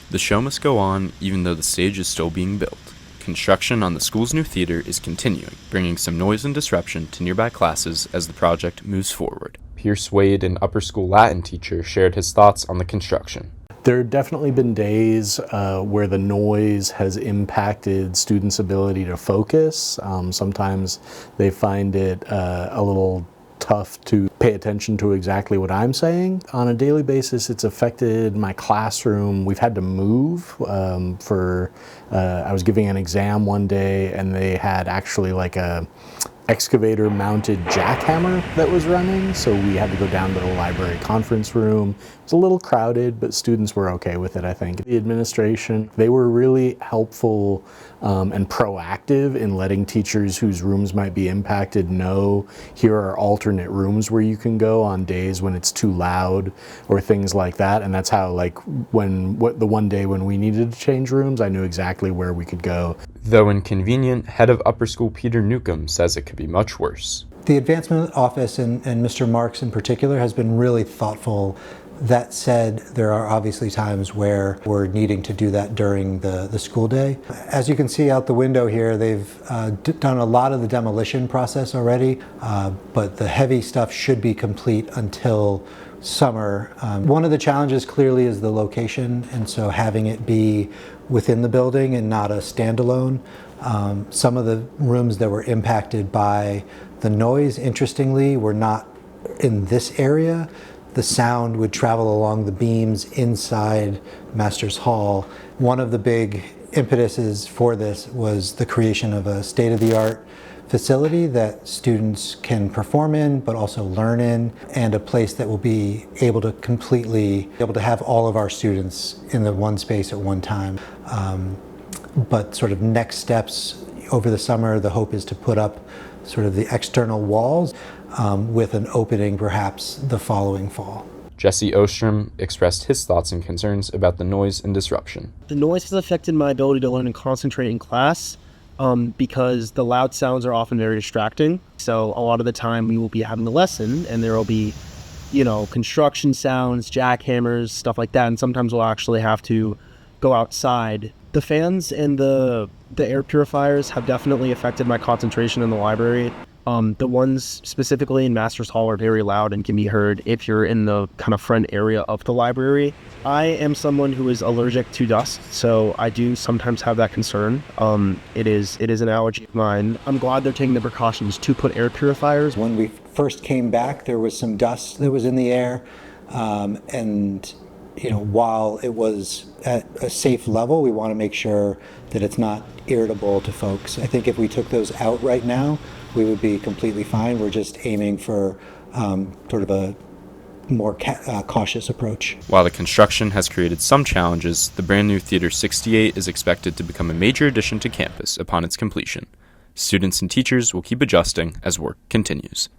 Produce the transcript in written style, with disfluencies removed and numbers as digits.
The show must go on even though the stage is still being built. Construction on the school's new theater is continuing, bringing some noise and disruption to nearby classes as the project moves forward. Pierce Wade, an upper school Latin teacher, shared his thoughts on the construction. There have definitely been days where the noise has impacted students' ability to focus. Sometimes they find it a little tough to pay attention to exactly what I'm saying. On a daily basis, it's affected my classroom. We've had to move I was giving an exam one day and they had actually like a excavator mounted jackhammer that was running, so we had to go down to the library conference room. It was a little crowded, but students were okay with it, I think. The administration, they were really helpful and proactive in letting teachers whose rooms might be impacted know here are alternate rooms where you can go on days when it's too loud or things like that. And that's how, like, the one day when we needed to change rooms, I knew exactly where we could go. Though inconvenient, head of upper school Peter Newcomb says it could be much worse. The advancement office and Mr. Marks in particular has been really thoughtful. That said, there are obviously times where we're needing to do that during the school day. As you can see out the window here, they've done a lot of the demolition process already, but the heavy stuff should be complete until summer. One of the challenges clearly is the location, and so having it be within the building and not a standalone. Some of the rooms that were impacted by the noise, interestingly, were not in this area. The sound would travel along the beams inside Master's Hall. One of the big impetuses for this was the creation of a state-of-the-art facility that students can perform in but also learn in, and a place that will be able to have all of our students in the one space at one time. But sort of next steps over the summer, the hope is to put up sort of the external walls with an opening perhaps the following fall. Jesse Ostrom expressed his thoughts and concerns about the noise and disruption. The noise has affected my ability to learn and concentrate in class because the loud sounds are often very distracting. So a lot of the time we will be having a lesson and there will be, construction sounds, jackhammers, stuff like that. And sometimes we'll actually have to go outside. The fans and the air purifiers have definitely affected my concentration in the library. The ones specifically in Master's Hall are very loud and can be heard if you're in the kind of front area of the library. I am someone who is allergic to dust, so I do sometimes have that concern. It is an allergy of mine. I'm glad they're taking the precautions to put air purifiers. When we first came back, there was some dust that was in the air, and while it was at a safe level, we want to make sure that it's not irritable to folks. I think if we took those out right now, we would be completely fine. We're just aiming for sort of a more cautious approach. While the construction has created some challenges, the brand new Theater 68 is expected to become a major addition to campus upon its completion. Students and teachers will keep adjusting as work continues.